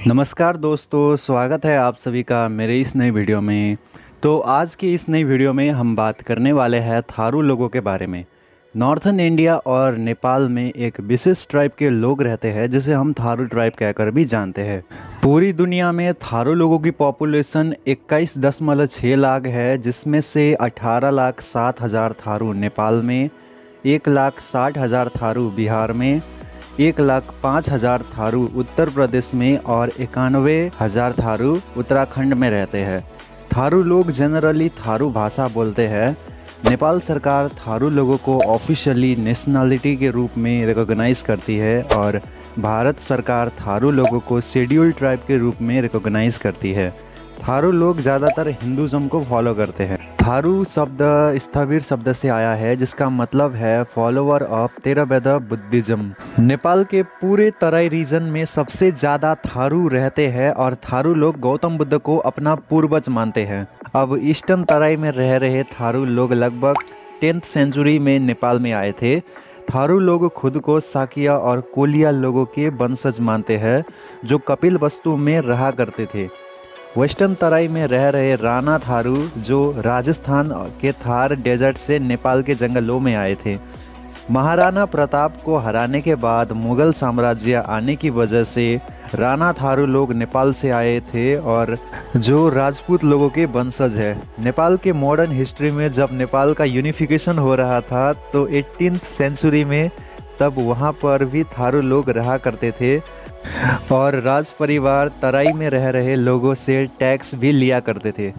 नमस्कार दोस्तों, स्वागत है आप सभी का मेरे इस नई वीडियो में। तो आज की इस नई वीडियो में हम बात करने वाले हैं थारू लोगों के बारे में। नॉर्थन इंडिया और नेपाल में एक विशेष ट्राइब के लोग रहते हैं जिसे हम थारू ट्राइब कहकर भी जानते हैं। पूरी दुनिया में थारू लोगों की पॉपुलेशन 21.6 लाख है, जिसमें से 18,07,000 थारू नेपाल में, 1,60,000 थारू बिहार में, 1,05,000 थारू उत्तर प्रदेश में और 91,000 थारू उत्तराखंड में रहते हैं। थारू लोग जनरली थारू भाषा बोलते हैं। नेपाल सरकार थारू लोगों को ऑफिशियली नेशनलिटी के रूप में रिकॉग्नाइज करती है और भारत सरकार थारू लोगों को शेड्यूल ट्राइब के रूप में रिकॉग्नाइज करती है। थारू लोग ज़्यादातर हिंदुज़म को फॉलो करते हैं। थारू शब्द स्थविर शब्द से आया है, जिसका मतलब है follower of theravada Buddhism. Nepal के पूरे तराई रीजन में सबसे ज़्यादा थारू रहते हैं और थारू लोग गौतम बुद्ध को अपना पूर्वज मानते हैं। अब ईस्टर्न तराई में रह रहे थारू लोग लगभग 10th सेंचुरी में नेपाल में आए थे। थारू लोग खुद को साकिया और कोलिया लोगों के वंशज मानते हैं, जो कपिलवस्तु में रहा करते थे। वेस्टर्न तराई में रह रहे राणा थारू, जो राजस्थान के थार डेजर्ट से नेपाल के जंगलों में आए थे। महाराणा प्रताप को हराने के बाद मुगल साम्राज्य आने की वजह से राणा थारू लोग नेपाल से आए थे और जो राजपूत लोगों के वंशज है। नेपाल के मॉडर्न हिस्ट्री में जब नेपाल का यूनिफिकेशन हो रहा था तो 18th सेंचुरी में तब वहाँ पर भी थारू लोग रहा करते थे और राज परिवार तराई में रह रहे लोगों से टैक्स भी लिया करते थे।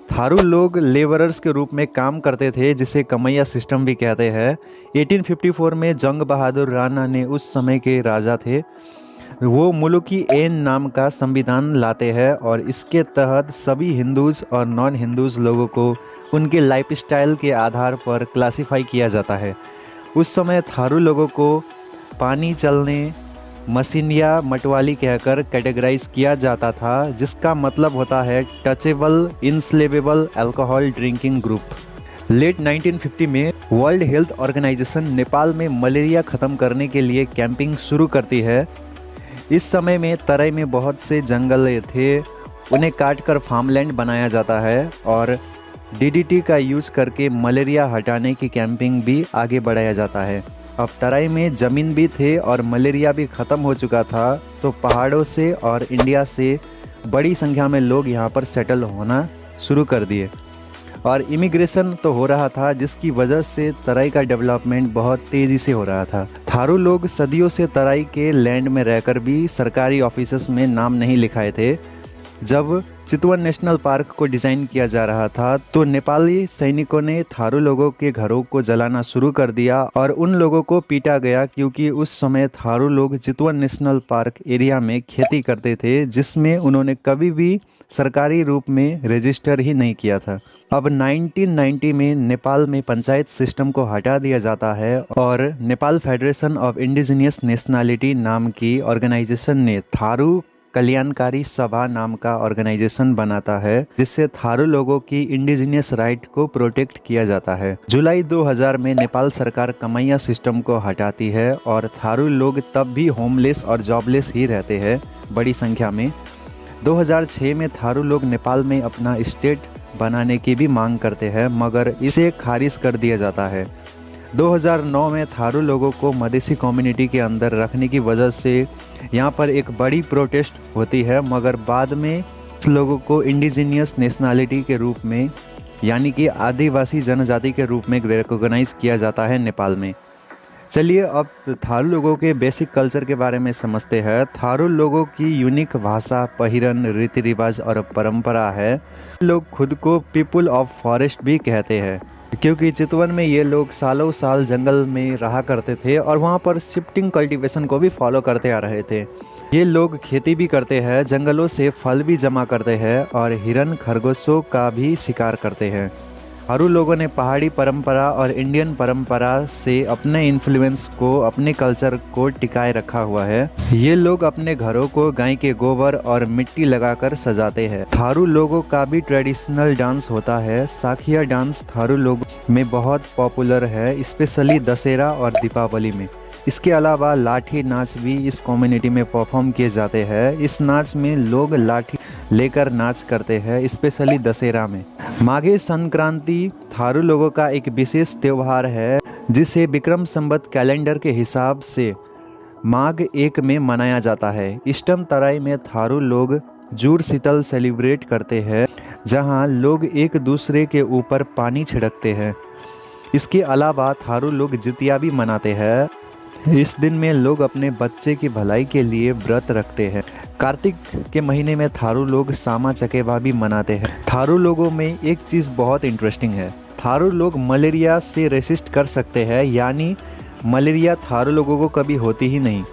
थारू लोग लेबरर्स के रूप में काम करते थे, जिसे कमैया सिस्टम भी कहते हैं। 1854 में जंग बहादुर राणा ने, उस समय के राजा थे, वो मुलुकी ऐन नाम का संविधान लाते हैं और इसके तहत सभी हिंदूज़ और नॉन हिंदूज़ लोगों को उनके लाइफस्टाइल के आधार पर क्लासिफाई किया जाता है। उस समय थारू लोगों को पानी चलने मशीन या मटवाली कहकर कैटेगराइज किया जाता था, जिसका मतलब होता है touchable enslaveable alcohol drinking group. Late 1950 में वर्ल्ड हेल्थ ऑर्गेनाइजेशन नेपाल में मलेरिया ख़त्म करने के लिए कैंपिंग शुरू करती है। इस समय में तराई में बहुत से जंगल थे, उन्हें काटकर फार्मलैंड बनाया जाता है और DDT का यूज़ करके मलेरिया हटाने की कैंपिंग भी आगे बढ़ाया जाता है। अब तराई में ज़मीन भी थे और मलेरिया भी ख़त्म हो चुका था, तो पहाड़ों से और इंडिया से बड़ी संख्या में लोग यहाँ पर सेटल होना शुरू कर दिए और इमिग्रेशन तो हो रहा था, जिसकी वजह से तराई का डेवलपमेंट बहुत तेज़ी से हो रहा था। थारू लोग सदियों से तराई के लैंड में रहकर भी सरकारी ऑफिसेस में नाम नहीं लिखाए थे। जब चितवन नेशनल पार्क को डिज़ाइन किया जा रहा था तो नेपाली सैनिकों ने थारू लोगों के घरों को जलाना शुरू कर दिया और उन लोगों को पीटा गया, क्योंकि उस समय थारू लोग चितवन नेशनल पार्क एरिया में खेती करते थे, जिसमें उन्होंने कभी भी सरकारी रूप में रजिस्टर ही नहीं किया था। अब 1990 में नेपाल में पंचायत सिस्टम को हटा दिया जाता है और Nepal federation of indigenous nationality नाम की ऑर्गेनाइजेशन ने थारू कल्याणकारी सभा नाम का ऑर्गेनाइजेशन बनाता है, जिससे थारू लोगों की इंडिजिनियस राइट को प्रोटेक्ट किया जाता है। जुलाई 2000 में नेपाल सरकार कमैया सिस्टम को हटाती है और थारू लोग तब भी होमलेस और जॉबलेस ही रहते हैं बड़ी संख्या में। 2006 में थारू लोग नेपाल में अपना स्टेट बनाने की भी मांग करते हैं, मगर इसे खारिज कर दिया जाता है। 2009 में थारू लोगों को मधेसी कम्युनिटी के अंदर रखने की वजह से यहाँ पर एक बड़ी प्रोटेस्ट होती है, मगर बाद में इस लोगों को इंडिजिनियस नेशनलिटी के रूप में, यानी कि आदिवासी जनजाति के रूप में रिकॉग्नाइज किया जाता है नेपाल में। चलिए अब थारू लोगों के बेसिक कल्चर के बारे में समझते हैं। थारू लोगों की यूनिक भाषा, पहिरन, रीति रिवाज और परंपरा है। लोग खुद को पीपुल ऑफ फॉरेस्ट भी कहते हैं, क्योंकि चितवन में ये लोग सालों साल जंगल में रहा करते थे और वहाँ पर शिफ्टिंग कल्टीवेशन को भी फॉलो करते आ रहे थे। ये लोग खेती भी करते हैं, जंगलों से फल भी जमा करते हैं और हिरन खरगोशों का भी शिकार करते हैं। थारू लोगों ने पहाड़ी परंपरा और इंडियन परंपरा से अपने इन्फ्लुएंस को, अपने कल्चर को टिकाए रखा हुआ है। ये लोग अपने घरों को गाय के गोबर और मिट्टी लगाकर सजाते हैं। थारू लोगों का भी ट्रेडिशनल डांस होता है। साखिया डांस थारू लोग में बहुत पॉपुलर है, स्पेशली दशहरा और दीपावली में। इसके अलावा लाठी नाच भी इस कम्युनिटी में परफॉर्म किए जाते हैं। इस नाच में लोग लाठी लेकर नाच करते हैं, स्पेशली दशहरा में। माघे संक्रांति थारू लोगों का एक विशेष त्यौहार है जिसे विक्रम संवत कैलेंडर के हिसाब से माघ 1 में मनाया जाता है। इष्टम तराई में थारू लोग जूड़ शीतल सेलिब्रेट करते हैं, जहां लोग एक दूसरे के ऊपर पानी छिड़कते हैं। इसके अलावा थारू लोग जितिया भी मनाते हैं। इस दिन में लोग अपने बच्चे की भलाई के लिए व्रत रखते हैं। कार्तिक के महीने में थारू लोग सामा चकेवा भी मनाते हैं। थारू लोगों में एक चीज़ बहुत इंटरेस्टिंग है, थारू लोग मलेरिया से रेसिस्ट कर सकते हैं, यानी मलेरिया थारू लोगों को कभी होती ही नहीं।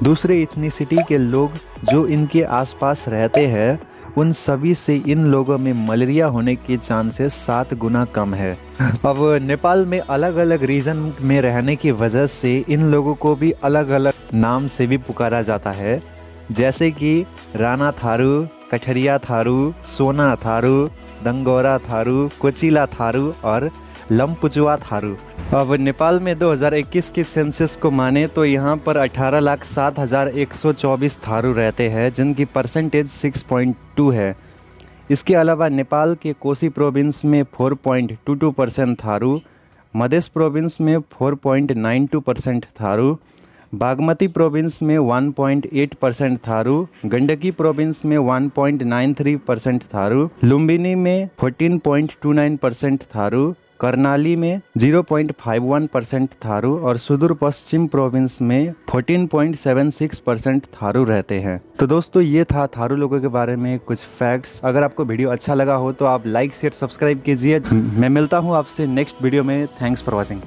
दूसरे इथनिसिटी के लोग जो इनके आसपास रहते हैं उन सभी से इन लोगों में मलेरिया होने के चांसेस 7 गुना कम है। अब नेपाल में अलग अलग रीजन में रहने की वजह से इन लोगों को भी अलग अलग नाम से भी पुकारा जाता है, जैसे कि राणा थारू, कठरिया थारू, सोना थारू, दंगोरा थारू, कोचिला थारू और लम्पुचुआ थारू। अब नेपाल में 2021 के सेंसस को माने तो यहाँ पर 18,07,124 थारू रहते हैं, जिनकी परसेंटेज 6.2 है। इसके अलावा नेपाल के कोसी प्रोविंस में 4.22% थारू, मधेश प्रोविंस में 4.92% थारू, बागमती प्रोविंस में 1.8% थारू, गंडकी प्रोविंस में 1.93% थारू, लुम्बिनी में 14.29% थारू, करनाली में 0.51% थारू और सुदूर पश्चिम प्रोविंस में 14.76% थारू रहते हैं। तो दोस्तों ये था थारू लोगों के बारे में कुछ फैक्ट्स। अगर आपको वीडियो अच्छा लगा हो तो आप लाइक शेयर सब्सक्राइब कीजिए। मैं मिलता हूँ आपसे नेक्स्ट वीडियो में। Thanks for watching.